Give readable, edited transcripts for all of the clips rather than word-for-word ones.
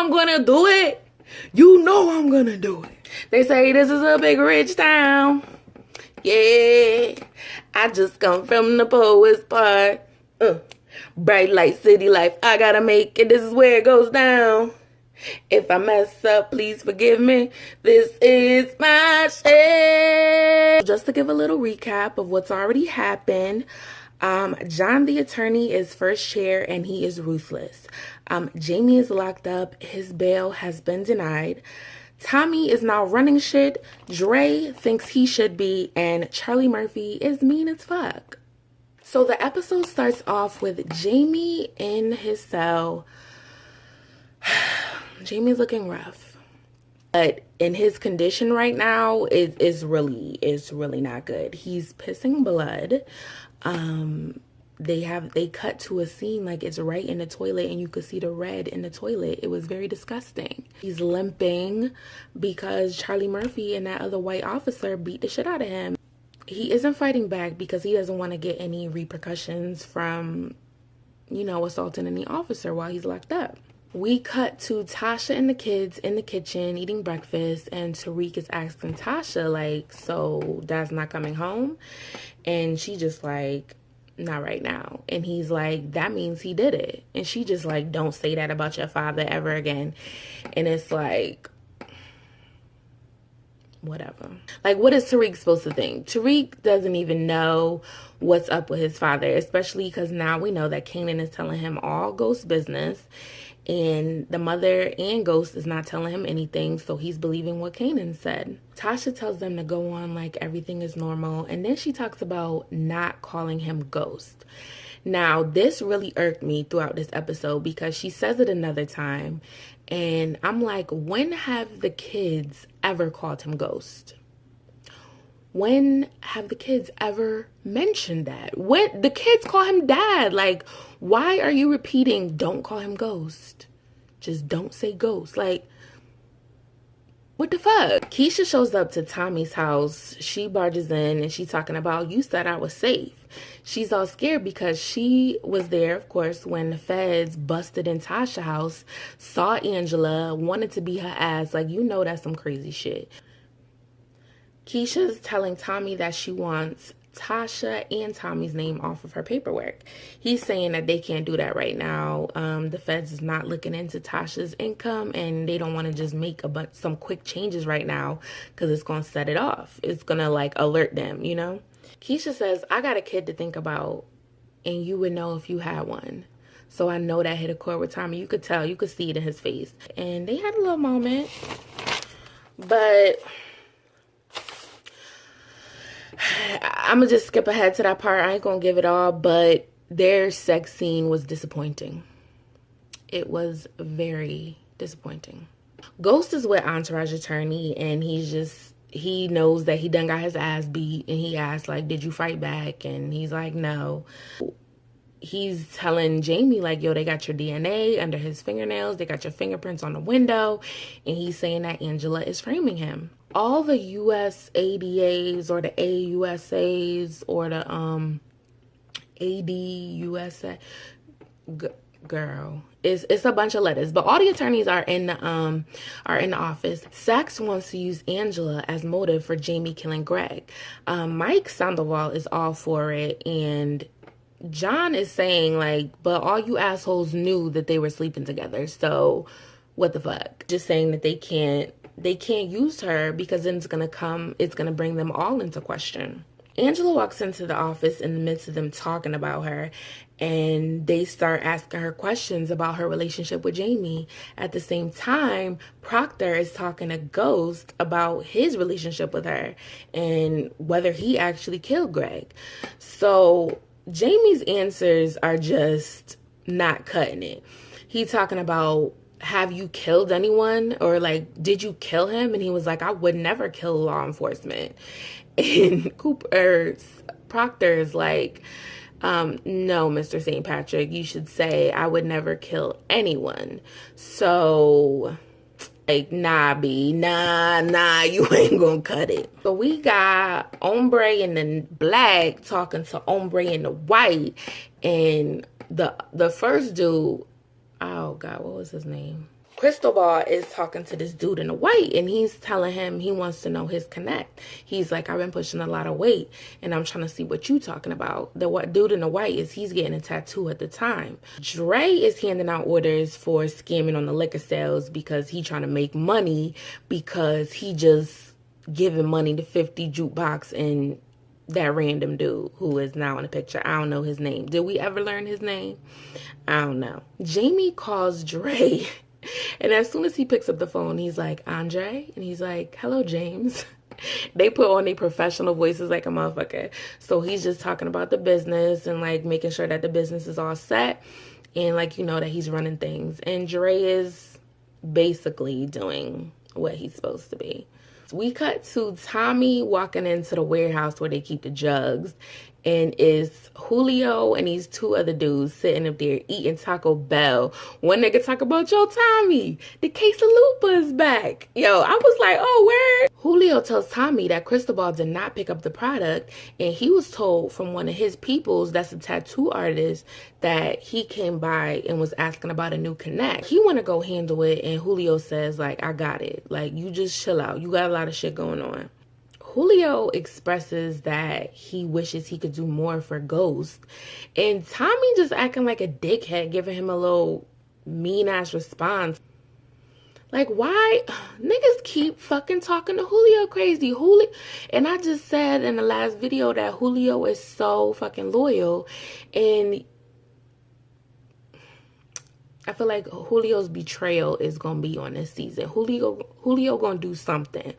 I'm gonna do it. You know I'm gonna do it. They say this is a big rich town. Yeah, I just come from the poet's part. Bright light city life, I gotta make it. This is where it goes down. If I mess up, please forgive me. This is my shit. Just to give a little recap of what's already happened. John the attorney is first chair and he is ruthless. Jamie is locked up. His bail has been denied. Tommy is now running shit. Dre thinks he should be. And Charlie Murphy is mean as fuck. So the episode starts off with Jamie in his cell. Jamie's looking rough. But in his condition right now, it's really not good. He's pissing blood. They cut to a scene like it's right in the toilet and you could see the red in the toilet. It was very disgusting. He's limping because Charlie Murphy and that other white officer beat the shit out of him. He isn't fighting back because he doesn't want to get any repercussions from, assaulting any officer while he's locked up. We cut to Tasha and the kids in the kitchen eating breakfast, and Tariq is asking Tasha, so Dad's not coming home? And she just not right now. And he's like, that means he did it. And she just don't say that about your father ever again. And it's whatever. What is Tariq supposed to think? Tariq doesn't even know what's up with his father, especially because now we know that Kanan is telling him all Ghost business. And the mother and Ghost is not telling him anything, so he's believing what Kanan said. Tasha tells them to go on like everything is normal, and then she talks about not calling him Ghost. Now, this really irked me throughout this episode because she says it another time, and I'm like, when have the kids ever called him Ghost? When have the kids ever mentioned that? When the kids call him Dad, why are you repeating, don't call him Ghost? Just don't say Ghost. What the fuck? Keisha shows up to Tommy's house. She barges in and she's talking about, you said I was safe. She's all scared because she was there, of course, when the feds busted in Tasha's house, saw Angela, wanted to beat her ass. That's some crazy shit. Keisha's telling Tommy that she wants Tasha and Tommy's name off of her paperwork. He's saying that they can't do that right now. The feds is not looking into Tasha's income and they don't want to just make some quick changes right now because it's going to set it off. It's going to alert them, Keisha says, I got a kid to think about and you would know if you had one. So I know that hit a chord with Tommy. You could tell, you could see it in his face. And they had a little moment, but I'm going to just skip ahead to that part. I ain't going to give it all, but their sex scene was disappointing. It was very disappointing. Ghost is with Entourage Attorney, and he knows that he done got his ass beat, and he asked, did you fight back? And he's like, no. He's telling Jamie, yo, they got your DNA under his fingernails. They got your fingerprints on the window. And he's saying that Angela is framing him. All the USADAs or the AUSAs or the ADUSA, girl, it's a bunch of letters. But all the attorneys are in the office. Sachs wants to use Angela as motive for Jamie killing Greg. Mike Sandoval is all for it, and John is saying but all you assholes knew that they were sleeping together, so what the fuck? Just saying that they can't use her because then it's gonna bring them all into question. Angela walks into the office in the midst of them talking about her, and they start asking her questions about her relationship with Jamie. At the same time, Proctor is talking to Ghost about his relationship with her and whether he actually killed Greg. So Jamie's answers are just not cutting it. He's talking about, have you killed anyone? Or did you kill him? And he was like, I would never kill law enforcement. And Proctor is like, no, Mr. St. Patrick, you should say, I would never kill anyone. So, nah, B, nah, you ain't gonna cut it. So we got Ombre in the black talking to Ombre in the white. And the first dude, oh God, what was his name? Cristobal is talking to this dude in the white, and he's telling him he wants to know his connect. He's like, I've been pushing a lot of weight, and I'm trying to see what you talking about. The dude in the white he's getting a tattoo at the time. Dre is handing out orders for scamming on the liquor sales because he trying to make money, because he just giving money to 50 jukebox and that random dude who is now in the picture. I don't know his name. Did we ever learn his name? I don't know. Jamie calls Dre. And as soon as he picks up the phone, he's like, Andre? And he's like, hello, James. They put on their professional voices like a motherfucker. So he's just talking about the business and like making sure that the business is all set. And like, you know, that he's running things. And Dre is basically doing what he's supposed to be. We cut to Tommy walking into the warehouse where they keep the jugs, and it's Julio and these two other dudes sitting up there eating Taco Bell. One nigga talk about, yo, Tommy, the quesalupa is back. Yo, I was like, oh, word. Julio tells Tommy that Cristobal did not pick up the product, and he was told from one of his peoples, that's a tattoo artist, that he came by and was asking about a new connect. He want to go handle it, and Julio says, like, I got it. Like, you just chill out. You got a lot of shit going on. Julio expresses that he wishes he could do more for Ghost. And Tommy just acting like a dickhead, giving him a little mean-ass response. Like, why? Niggas keep fucking talking to Julio crazy. And I just said in the last video that Julio is so fucking loyal. And I feel like Julio's betrayal is going to be on this season. Julio going to do something.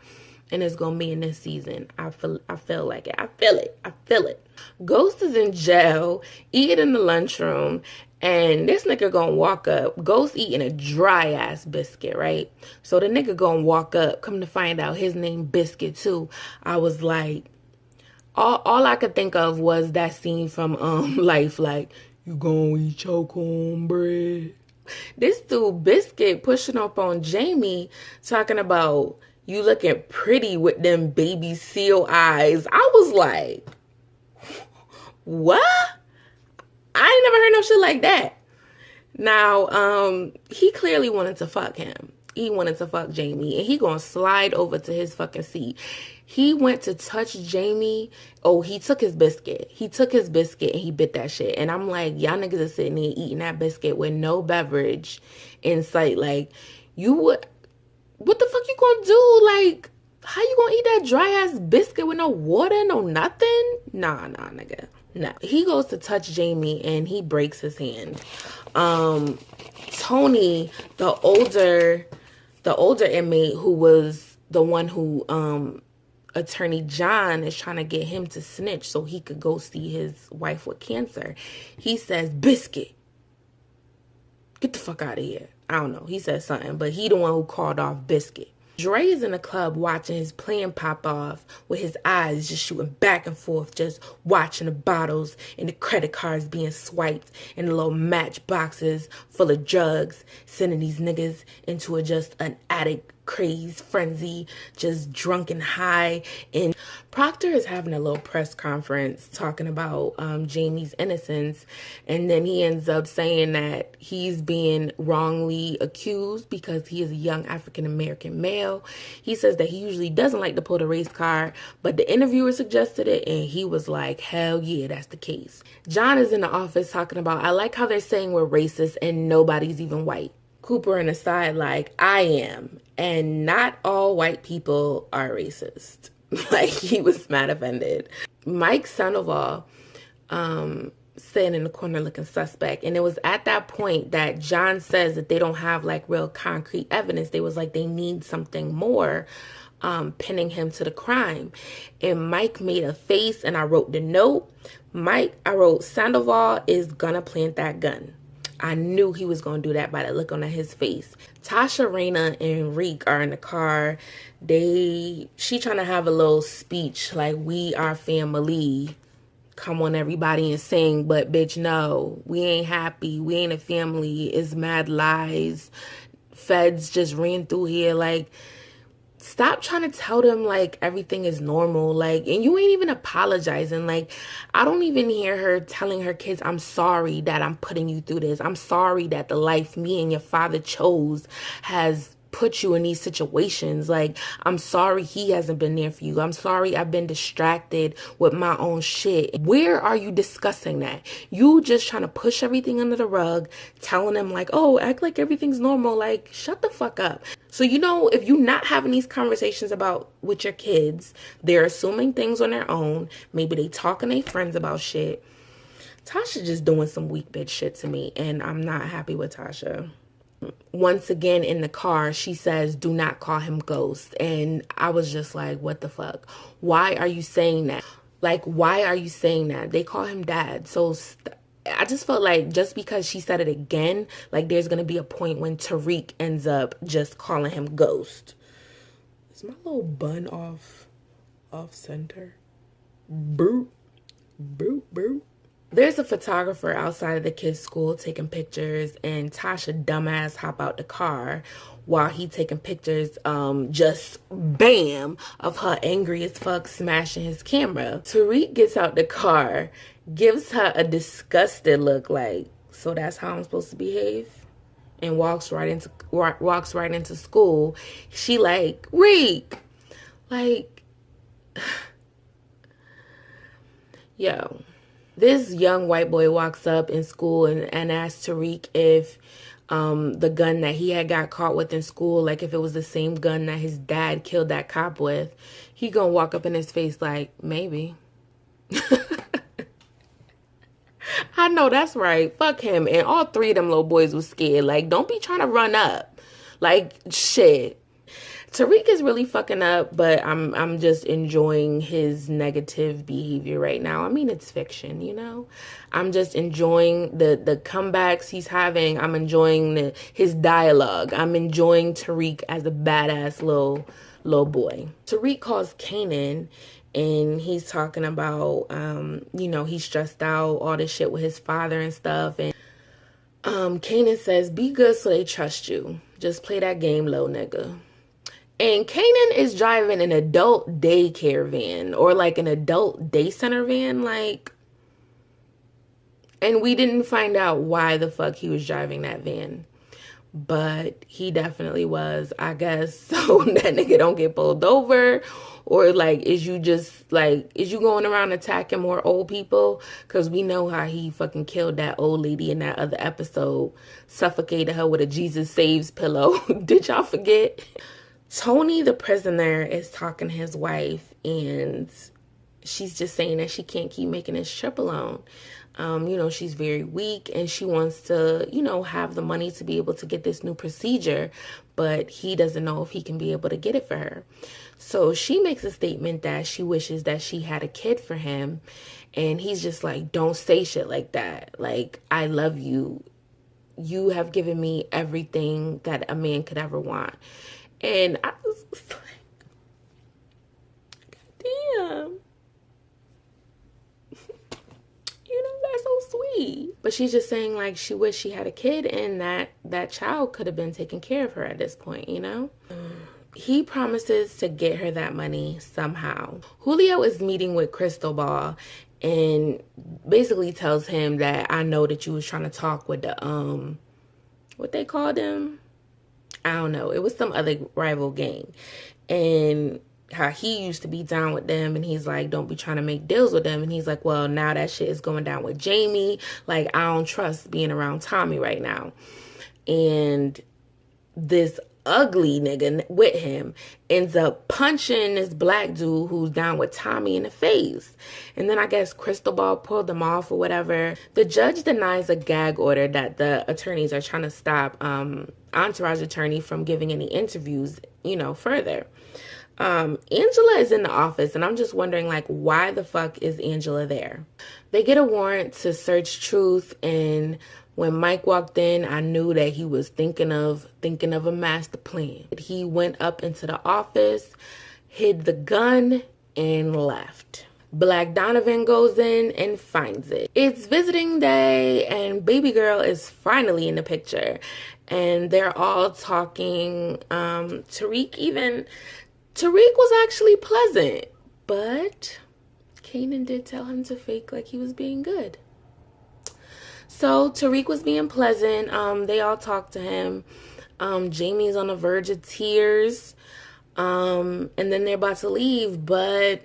And it's going to be in this season. I feel like it. I feel it. Ghost is in jail, eating in the lunchroom, and this nigga going to walk up. Ghost eating a dry-ass biscuit, right? So the nigga going to walk up, come to find out his name Biscuit, too. I was like, all I could think of was that scene from Life, like, you gonna eat your cornbread? This dude, Biscuit, pushing up on Jamie, talking about, you looking pretty with them baby seal eyes. I was like, what? I ain't never heard no shit like that. Now, he clearly wanted to fuck him. He wanted to fuck Jamie, and he gonna slide over to his fucking seat. He went to touch Jamie. Oh, he took his biscuit. He took his biscuit and he bit that shit. And I'm like, y'all niggas are sitting there eating that biscuit with no beverage in sight. Like, you would... What the fuck you gonna do? Like, how you gonna eat that dry ass biscuit with no water, no nothing? Nah, nigga. Nah. He goes to touch Jamie and he breaks his hand. Tony, the older inmate who was the one who Attorney John is trying to get him to snitch so he could go see his wife with cancer. He says, Biscuit, get the fuck out of here. I don't know. He said something, but he the one who called off Biscuit. Dre is in the club watching his plan pop off with his eyes just shooting back and forth, just watching the bottles and the credit cards being swiped and the little match boxes full of drugs, sending these niggas into just an addict craze frenzy, just drunk and high. And Proctor is having a little press conference talking about Jamie's innocence, and then he ends up saying that he's being wrongly accused because he is a young African-American male. He says that he usually doesn't like to pull the race card, but the interviewer suggested it, and he was like, hell yeah, that's the case. John is in the office talking about, I like how they're saying we're racist and nobody's even white. Cooper on the side like, I am, and not all white people are racist. Like, he was mad offended. Mike Sandoval sitting in the corner looking suspect, and it was at that point that John says that they don't have like real concrete evidence. They was like, they need something more pinning him to the crime. And Mike made a face, and I wrote the note. I wrote, Sandoval is gonna plant that gun. I knew he was going to do that by the look on his face. Tasha, Raina, and Reek are in the car. She trying to have a little speech like, we are family. Come on, everybody, and sing. But, bitch, no. We ain't happy. We ain't a family. It's mad lies. Feds just ran through here. Like, Stop trying to tell them like everything is normal, like, and you ain't even apologizing. Like, I don't even hear her telling her kids, I'm sorry that I'm putting you through this. I'm sorry that the life me and your father chose has put you in these situations. Like, I'm sorry he hasn't been there for you. I'm sorry I've been distracted with my own shit. Where are you discussing that? You just trying to push everything under the rug, telling them like, oh, act like everything's normal. Like, shut the fuck up. So, you know, if you're not having these conversations about with your kids, they're assuming things on their own. Maybe they talking to their friends about shit. Tasha just doing some weak bitch shit to me, and I'm not happy with Tasha. Once again in the car, she says, do not call him Ghost. And I was just like, what the fuck? Why are you saying that? Like, why are you saying that? They call him Dad. So I just felt like just because she said it again, like there's going to be a point when Tariq ends up just calling him Ghost. Is my little bun off center? Boop, boop, boop. There's a photographer outside of the kids' school taking pictures, and Tasha dumbass hop out the car while he taking pictures, just bam, of her angry as fuck smashing his camera. Tariq gets out the car, gives her a disgusted look like, so that's how I'm supposed to behave? And walks right into school. She like, Reek, like, yo. This young white boy walks up in school and asks Tariq if the gun that he had got caught with in school, like if it was the same gun that his dad killed that cop with. He gonna walk up in his face like, maybe. I know that's right. Fuck him. And all three of them little boys was scared. Like, don't be trying to run up. Like, shit. Tariq is really fucking up, but I'm just enjoying his negative behavior right now. I mean, it's fiction, you know? I'm just enjoying the comebacks he's having. I'm enjoying his dialogue. I'm enjoying Tariq as a badass little boy. Tariq calls Kanan, and he's talking about, you know, he's stressed out, all this shit with his father and stuff. And Kanan says, be good so they trust you. Just play that game low, nigga. And Kanan is driving an adult daycare van or like an adult day center van, like, and we didn't find out why the fuck he was driving that van, but he definitely was, I guess, so that nigga don't get pulled over. Or like, is you going around attacking more old people? Because we know how he fucking killed that old lady in that other episode, suffocated her with a Jesus Saves pillow. Did y'all forget? Tony, the prisoner, is talking to his wife, and she's just saying that she can't keep making this trip alone. You know, she's very weak, and she wants to, you know, have the money to be able to get this new procedure, but he doesn't know if he can be able to get it for her. So she makes a statement that she wishes that she had a kid for him, and he's just like, don't say shit like that. Like, I love you. You have given me everything that a man could ever want. And I was like, damn. You know, that's so sweet. But she's just saying, like, she wished she had a kid and that child could have been taking care of her at this point, you know? He promises to get her that money somehow. Julio is meeting with Cristobal and basically tells him that I know that you was trying to talk with the, what they called him? I don't know. It was some other rival gang. And how he used to be down with them. And he's like, don't be trying to make deals with them. And he's like, well, now that shit is going down with Jamie. Like, I don't trust being around Tommy right now. And this ugly nigga with him ends up punching this black dude who's down with Tommy in the face. And then I guess Cristobal pulled them off or whatever. The judge denies a gag order that the attorneys are trying to stop Entourage attorney from giving any interviews, you know, further. Angela is in the office, and I'm just wondering, like, why the fuck is Angela there? They get a warrant to search Truth, and when Mike walked in, I knew that he was thinking of a master plan. He went up into the office, hid the gun, and left. Black Donovan goes in and finds it. It's visiting day, and baby girl is finally in the picture. And they're all talking. Tariq even Tariq was actually pleasant, but Kanan did tell him to fake like he was being good. So Tariq was being pleasant. They all talked to him. Jamie's on the verge of tears. And then they're about to leave, but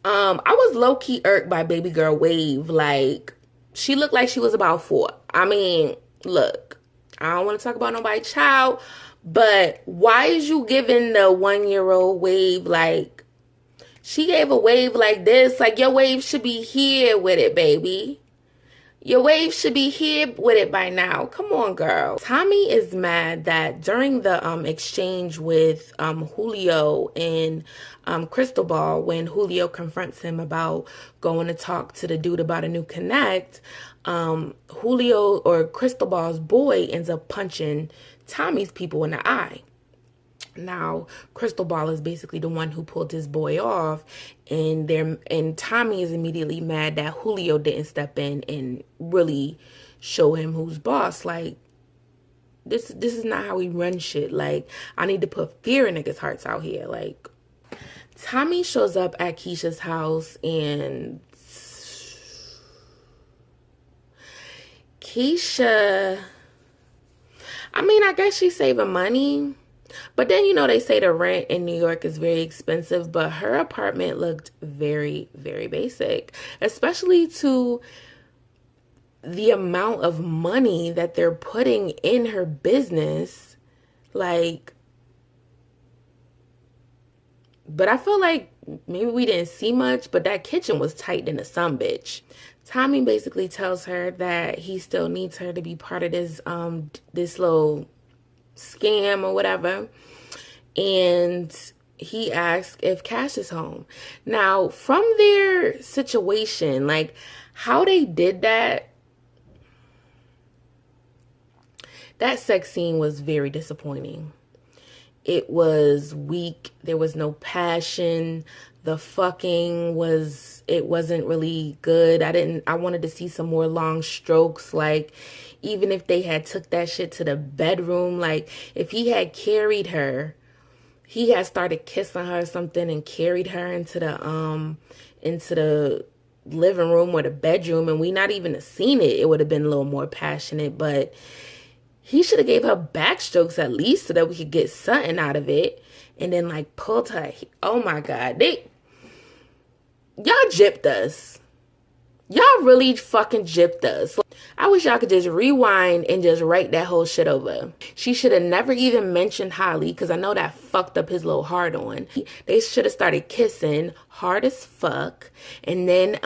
I was low-key irked by baby girl Wave. Like, she looked like she was about 4. I mean, look, I don't want to talk about nobody's child, but why is you giving the 1-year-old Wave, like, she gave a wave like this? Like, your wave should be here with it, baby. Your wave should be here with it by now. Come on, girl. Tommy is mad that during the exchange with Julio and Cristobal, when Julio confronts him about going to talk to the dude about a new connect, Julio or Cristobal's boy ends up punching Tommy's people in the eye. Now, Cristobal is basically the one who pulled his boy off, and Tommy is immediately mad that Julio didn't step in and really show him who's boss. Like, this is not how we run shit. Like, I need to put fear in niggas' hearts out here. Like, Tommy shows up at Keisha's house, and Keisha, I mean, I guess she's saving money. But then, you know, they say the rent in New York is very expensive, but her apartment looked very, very basic, especially to the amount of money that they're putting in her business. Like, but I feel like maybe we didn't see much, but that kitchen was tight than a some bitch. Tommy basically tells her that he still needs her to be part of this this little scam or whatever, and he asks if Cash is home. Now, from their situation, like how they did that sex scene was very disappointing. It was weak. There was no passion. The fucking wasn't really good. I wanted to see some more long strokes. Like, even if they had took that shit to the bedroom, like if he had carried her, he had started kissing her or something and carried her into the living room or the bedroom, and we not even seen it, it would have been a little more passionate. But he should have gave her backstrokes at least so that we could get something out of it. And then like pulled her. Oh my God. Y'all gypped us. Y'all really fucking gypped us. I wish y'all could just rewind and just write that whole shit over. She should have never even mentioned Holly, because I know that fucked up his little heart on. They should have started kissing hard as fuck. And then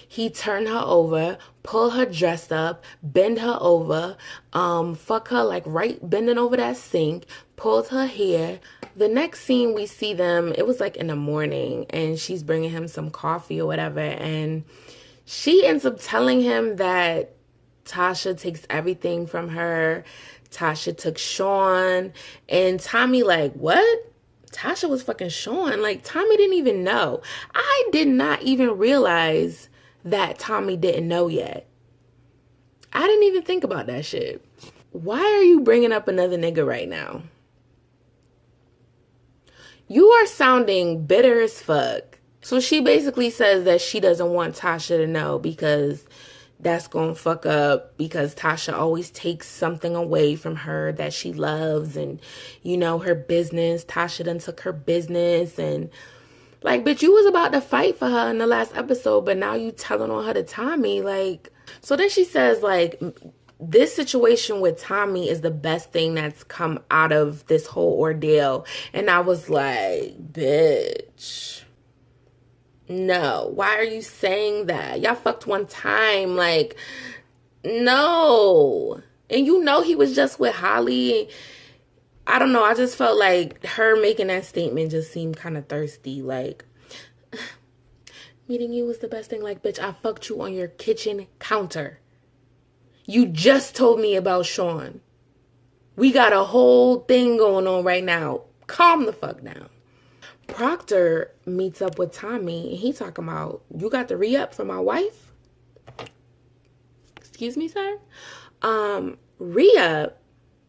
he turned her over, pull her dress up, bend her over, fuck her like right bending over that sink, pulled her hair. The next scene we see them, it was like in the morning, and she's bringing him some coffee or whatever, and she ends up telling him that Tasha takes everything from her. Tasha took Sean. And Tommy like, what? Tasha was fucking Sean? Like, Tommy didn't even know. I did not even realize that Tommy didn't know yet. I didn't even think about that shit. Why are you bringing up another nigga right now? You are sounding bitter as fuck. So she basically says that she doesn't want Tasha to know because that's going to fuck up, because Tasha always takes something away from her that she loves, and, you know, her business. Tasha done took her business, and like, bitch, you was about to fight for her in the last episode, but now you telling on her to Tommy. Like, so then she says, like, this situation with Tommy is the best thing that's come out of this whole ordeal. And I was like, bitch, no, why are you saying that? Y'all fucked one time. Like, no. And you know he was just with Holly. I don't know. I just felt like her making that statement just seemed kind of thirsty. Like, meeting you was the best thing. Like, bitch, I fucked you on your kitchen counter. You just told me about Sean. We got a whole thing going on right now. Calm the fuck down. Proctor meets up with Tommy, and he talking about, you got the re-up for my wife? Excuse me, sir? Re-up?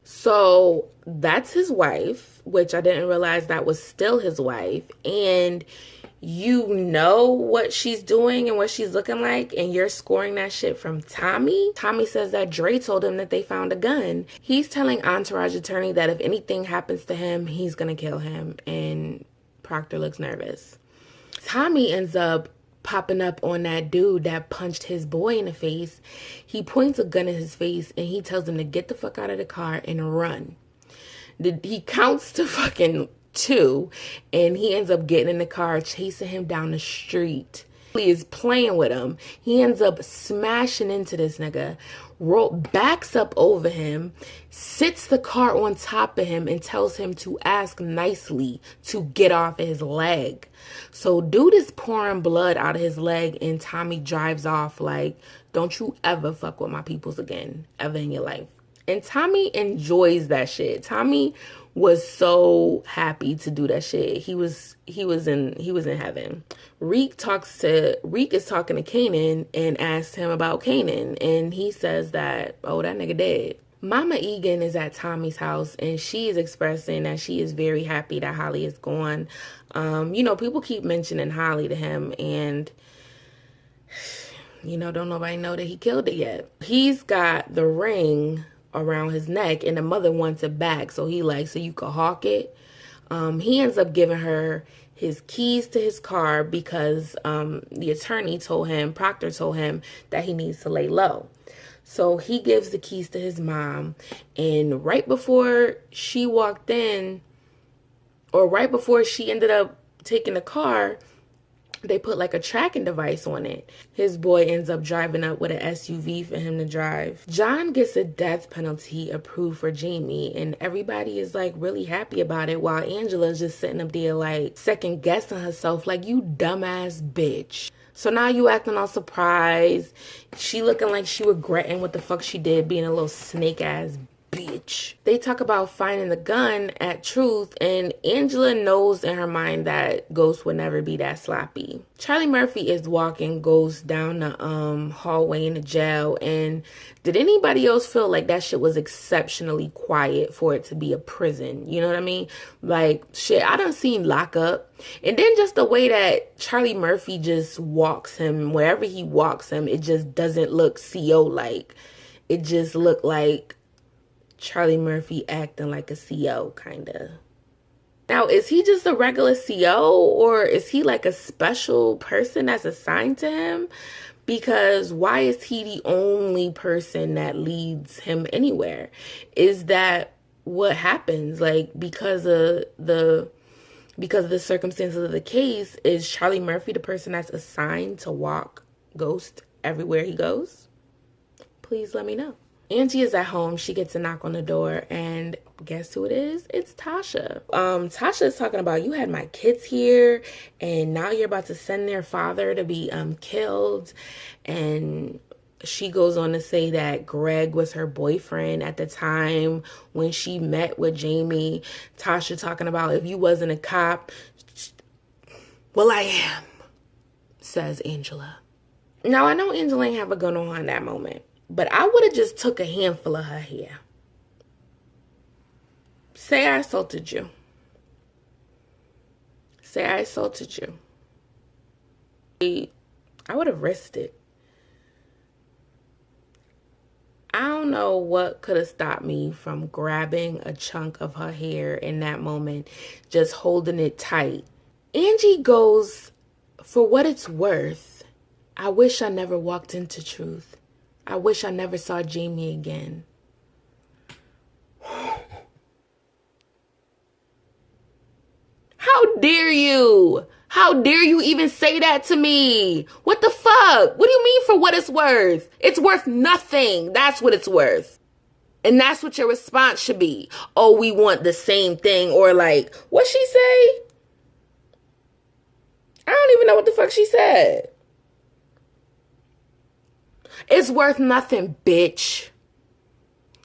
So that's his wife, which I didn't realize that was still his wife. And you know what she's doing and what she's looking like, and you're scoring that shit from Tommy. Tommy says that Dre told him that they found a gun. He's telling Entourage attorney that if anything happens to him, he's gonna kill him. And Proctor looks nervous. Tommy ends up popping up on that dude that punched his boy in the face. He points a gun at his face and he tells him to get the fuck out of the car and run. He counts to fucking 2 and he ends up getting in the car, chasing him down the street. He is playing with him. He ends up smashing into this nigga, backs up over him, sits the car on top of him and tells him to ask nicely to get off his leg. So dude is pouring blood out of his leg and Tommy drives off like, don't you ever fuck with my peoples again, ever in your life. And Tommy enjoys that shit. Tommy was so happy to do that shit. He was in heaven. Reek is talking to Kanan and asked him about Kanan, and he says that, oh, that nigga dead. Mama Egan is at Tommy's house and she is expressing that she is very happy that Holly is gone. People keep mentioning Holly to him and don't nobody know that he killed it yet. He's got the ring around his neck and the mother wants it back, so he like, so you could hawk it. He ends up giving her his keys to his car because the attorney Proctor told him that he needs to lay low. So he gives the keys to his mom, and right before she walked in, or right before she ended up taking the car, they put like a tracking device on it. His boy ends up driving up with an SUV for him to drive. John gets a death penalty approved for Jamie and everybody is like really happy about it while Angela's just sitting up there like second guessing herself like, you dumbass bitch. So now you acting all surprised. She looking like she regretting what the fuck she did, being a little snake ass bitch. They talk about finding the gun at Truth, and Angela knows in her mind that Ghost would never be that sloppy. Charlie Murphy is walking Ghost down the hallway in the jail, and did anybody else feel like that shit was exceptionally quiet for it to be a prison? You know what I mean? Like, shit, I done seen Lockup. And then just the way that Charlie Murphy just walks him, wherever he walks him, it just doesn't look CO-like. It just looked like Charlie Murphy acting like a CO, kind of. Now, is he just a regular CO or is he like a special person that's assigned to him? Because why is he the only person that leads him anywhere? Is that what happens? Like, because of the circumstances of the case, is Charlie Murphy the person that's assigned to walk Ghost everywhere he goes? Please let me know. Angie is at home. She gets a knock on the door, and guess who it is? It's Tasha. Tasha is talking about, you had my kids here, and now you're about to send their father to be killed. And she goes on to say that Greg was her boyfriend at the time when she met with Jamie. Tasha talking about, if you wasn't a cop, well, I am, says Angela. Now, I know Angela ain't have a gun on her in that moment, but I would have just took a handful of her hair. Say I assaulted you. Say I assaulted you. I would have risked it. I don't know what could have stopped me from grabbing a chunk of her hair in that moment, just holding it tight. Angie goes, for what it's worth, I wish I never walked into Truth. I wish I never saw Jamie again. How dare you? How dare you even say that to me? What the fuck? What do you mean for what it's worth? It's worth nothing. That's what it's worth. And that's what your response should be. Oh, we want the same thing. Or like, what'd she say? I don't even know what the fuck she said. It's worth nothing, bitch.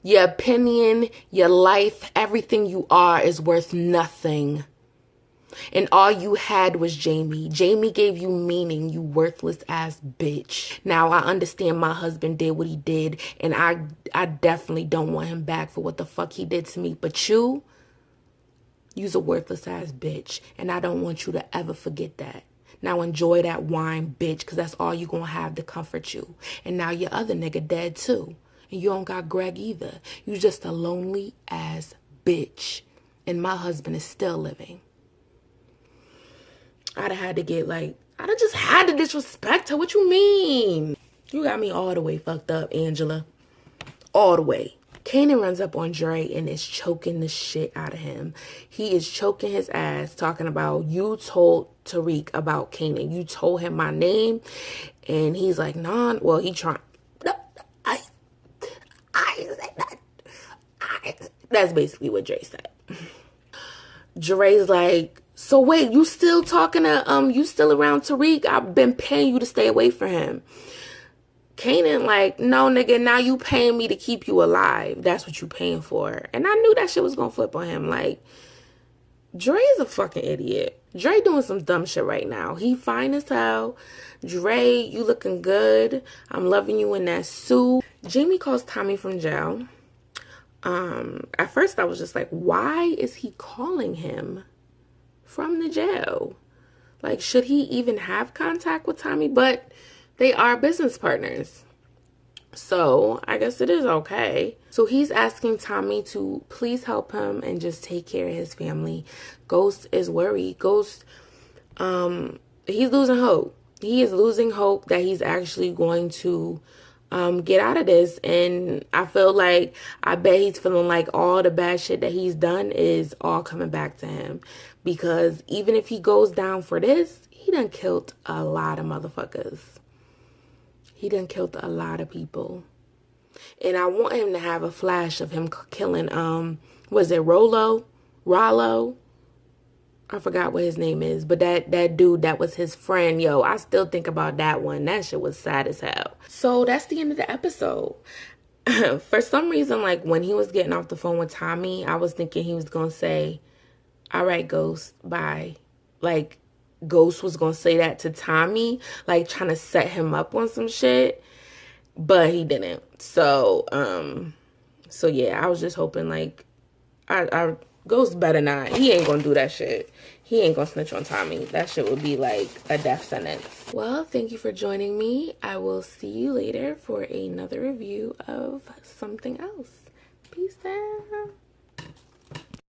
Your opinion, your life, everything you are is worth nothing. And all you had was Jamie. Jamie gave you meaning, you worthless ass bitch. Now, I understand my husband did what he did, and I definitely don't want him back for what the fuck he did to me. But you's a worthless ass bitch, and I don't want you to ever forget that. Now enjoy that wine, bitch, because that's all you gonna have to comfort you. And now your other nigga dead too. And you don't got Greg either. You just a lonely ass bitch. And my husband is still living. I'd have just had to disrespect her. What you mean? You got me all the way fucked up, Angela. All the way. Kanan runs up on Dre and is choking the shit out of him. He is choking his ass, talking about, you told Tariq about Kanan. You told him my name. And he's like, nah. Well, he trying. No, I said that. That's basically what Dre said. Dre's like, so wait, you still talking to, you still around Tariq? I've been paying you to stay away from him. Kanan like, no, nigga, now you paying me to keep you alive. That's what you paying for. And I knew that shit was gonna flip on him. Like, Dre is a fucking idiot. Dre doing some dumb shit right now. He fine as hell. Dre, you looking good. I'm loving you in that suit. Jamie calls Tommy from jail. At first I was just like, why is he calling him from the jail? Like, should he even have contact with Tommy? But they are business partners, so I guess it is okay. So he's asking Tommy to please help him and just take care of his family. Ghost is worried. Ghost, he's losing hope. He is losing hope that he's actually going to get out of this. And I feel like, I bet he's feeling like all the bad shit that he's done is all coming back to him. Because even if he goes down for this, he done killed a lot of motherfuckers. He done killed a lot of people. And I want him to have a flash of him killing, was it Rollo? I forgot what his name is. But that dude that was his friend, yo, I still think about that one. That shit was sad as hell. So that's the end of the episode. For some reason, like, when he was getting off the phone with Tommy, I was thinking he was going to say, all right, Ghost, bye. Like, Ghost was gonna say that to Tommy, like trying to set him up on some shit, but he didn't. So yeah, I was just hoping, like, I Ghost better not. He ain't gonna do that shit. He ain't gonna snitch on Tommy. That shit would be like a death sentence. Well, thank you for joining me. I will see you later for another review of something else. Peace out.